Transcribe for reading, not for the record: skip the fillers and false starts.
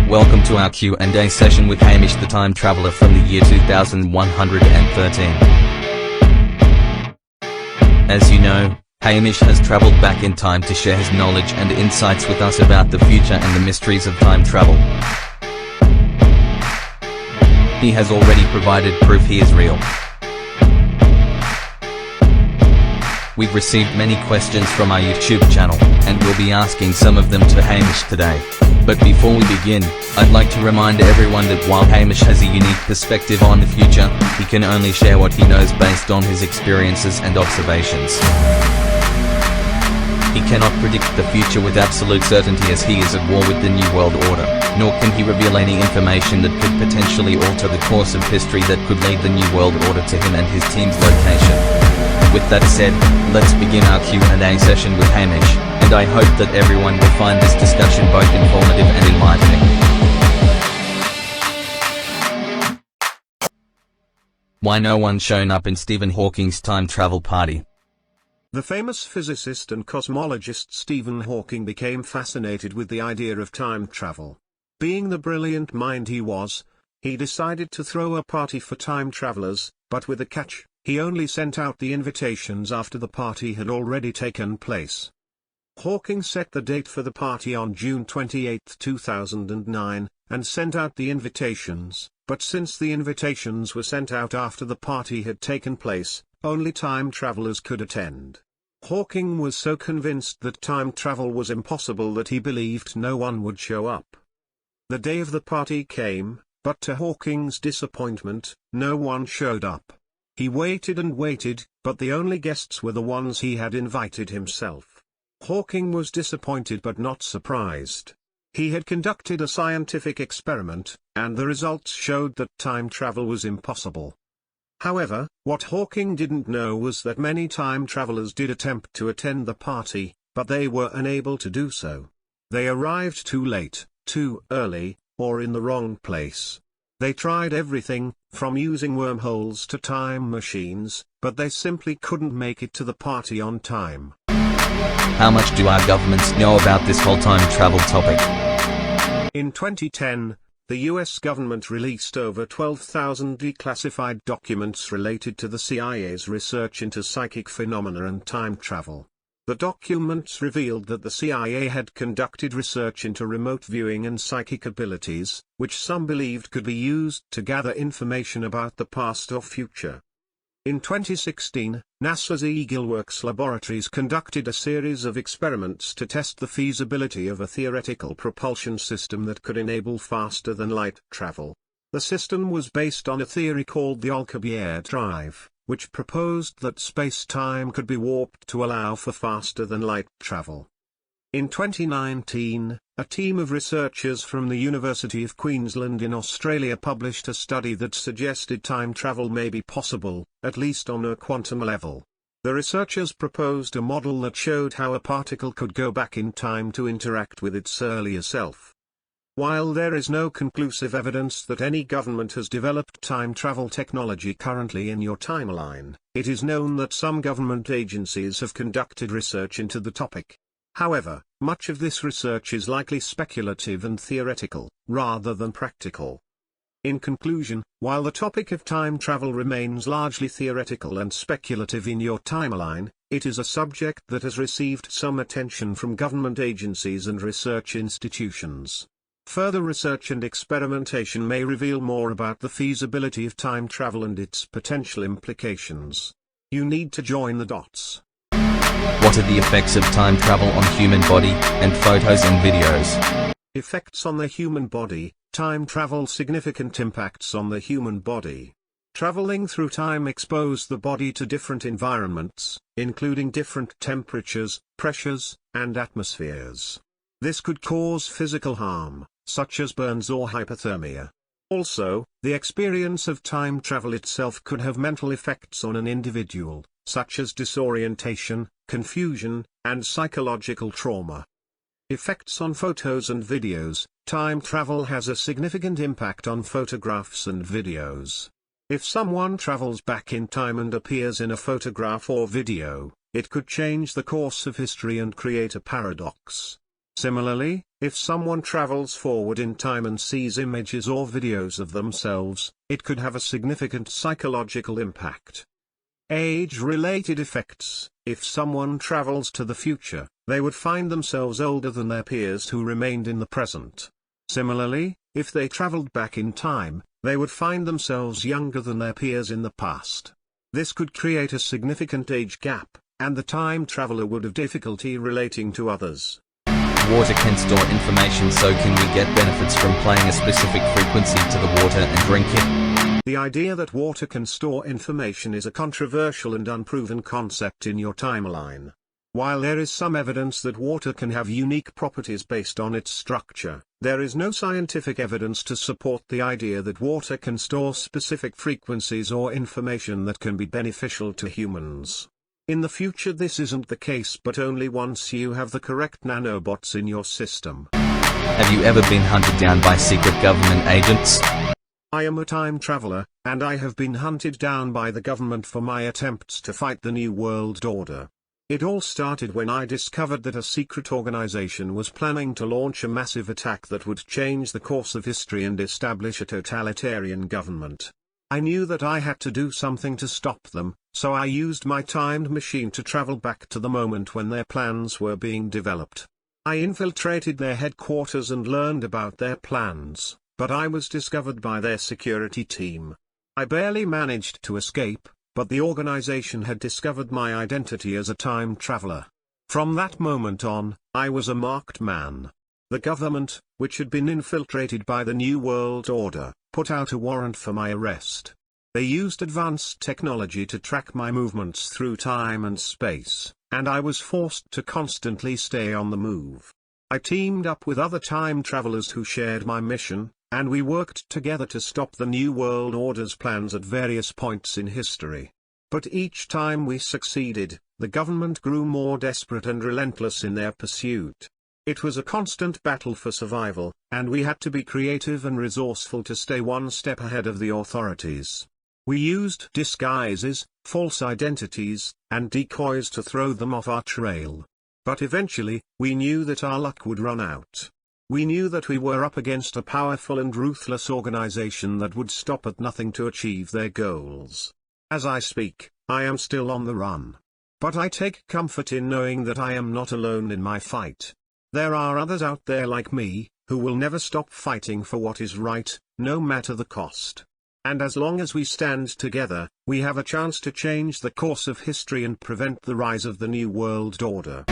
Welcome to our Q&A session with Hamish, the time traveler from the year 2113. As you know, Hamish has traveled back in time to share his knowledge and insights with us about the future and the mysteries of time travel. He has already provided proof he is real. We've received many questions from our YouTube channel, and we'll be asking some of them to Hamish today. But before we begin, I'd like to remind everyone that while Hamish has a unique perspective on the future, he can only share what he knows based on his experiences and observations. He cannot predict the future with absolute certainty, as he is at war with the New World Order, nor can he reveal any information that could potentially alter the course of history that could lead the New World Order to him and his team's location. With that said, let's begin our Q&A session with Hamish, and I hope that everyone will find this discussion both informative and enlightening. Why no one shown up in Stephen Hawking's time travel party? The famous physicist and cosmologist Stephen Hawking became fascinated with the idea of time travel. Being the brilliant mind he was, he decided to throw a party for time travelers, but with a catch: he only sent out the invitations after the party had already taken place. Hawking set the date for the party on June 28, 2009, and sent out the invitations, but since the invitations were sent out after the party had taken place, only time travelers could attend. Hawking was so convinced that time travel was impossible that he believed no one would show up. The day of the party came, but to Hawking's disappointment, no one showed up. He waited and waited, but the only guests were the ones he had invited himself. Hawking was disappointed but not surprised. He had conducted a scientific experiment, and the results showed that time travel was impossible. However, what Hawking didn't know was that many time travelers did attempt to attend the party, but they were unable to do so. They arrived too late, too early, or in the wrong place. They tried everything, from using wormholes to time machines, but they simply couldn't make it to the party on time. How much do our governments know about this whole time travel topic? In 2010, the US government released over 12,000 declassified documents related to the CIA's research into psychic phenomena and time travel. The documents revealed that the CIA had conducted research into remote viewing and psychic abilities, which some believed could be used to gather information about the past or future. In 2016, NASA's Eagle Works laboratories conducted a series of experiments to test the feasibility of a theoretical propulsion system that could enable faster-than-light travel. The system was based on a theory called the Alcubierre drive, which proposed that space-time could be warped to allow for faster-than-light travel. In 2019, a team of researchers from the University of Queensland in Australia published a study that suggested time travel may be possible, at least on a quantum level. The researchers proposed a model that showed how a particle could go back in time to interact with its earlier self. While there is no conclusive evidence that any government has developed time travel technology currently in your timeline, it is known that some government agencies have conducted research into the topic. However, much of this research is likely speculative and theoretical, rather than practical. In conclusion, while the topic of time travel remains largely theoretical and speculative in your timeline, it is a subject that has received some attention from government agencies and research institutions. Further research and experimentation may reveal more about the feasibility of time travel and its potential implications. You need to join the dots. What are the effects of time travel on human body, and photos and videos? Effects on the human body. Time travel significant impacts on the human body. Traveling through time exposes the body to different environments, including different temperatures, pressures, and atmospheres. This could cause physical harm, such as burns or hypothermia. Also, the experience of time travel itself could have mental effects on an individual, such as disorientation, confusion, and psychological trauma. Effects on photos and videos. Time travel has a significant impact on photographs and videos. If someone travels back in time and appears in a photograph or video, it could change the course of history and create a paradox. Similarly, if someone travels forward in time and sees images or videos of themselves, it could have a significant psychological impact. Age-related effects: if someone travels to the future, they would find themselves older than their peers who remained in the present. Similarly, if they traveled back in time, they would find themselves younger than their peers in the past. This could create a significant age gap, and the time traveler would have difficulty relating to others. Water can store information, so can we get benefits from playing a specific frequency to the water and drink it? The idea that water can store information is a controversial and unproven concept in your timeline. While there is some evidence that water can have unique properties based on its structure, there is no scientific evidence to support the idea that water can store specific frequencies or information that can be beneficial to humans. In the future this isn't the case, but only once you have the correct nanobots in your system. Have you ever been hunted down by secret government agents? I am a time traveler, and I have been hunted down by the government for my attempts to fight the New World Order. It all started when I discovered that a secret organization was planning to launch a massive attack that would change the course of history and establish a totalitarian government. I knew that I had to do something to stop them, so I used my timed machine to travel back to the moment when their plans were being developed. I infiltrated their headquarters and learned about their plans, but I was discovered by their security team. I barely managed to escape, but the organization had discovered my identity as a time traveler. From that moment on, I was a marked man. The government, which had been infiltrated by the New World Order, put out a warrant for my arrest. They used advanced technology to track my movements through time and space, and I was forced to constantly stay on the move. I teamed up with other time travelers who shared my mission, and we worked together to stop the New World Order's plans at various points in history. But each time we succeeded, the government grew more desperate and relentless in their pursuit. It was a constant battle for survival, and we had to be creative and resourceful to stay one step ahead of the authorities. We used disguises, false identities, and decoys to throw them off our trail. But eventually, we knew that our luck would run out. We knew that we were up against a powerful and ruthless organization that would stop at nothing to achieve their goals. As I speak, I am still on the run. But I take comfort in knowing that I am not alone in my fight. There are others out there like me, who will never stop fighting for what is right, no matter the cost. And as long as we stand together, we have a chance to change the course of history and prevent the rise of the New World Order.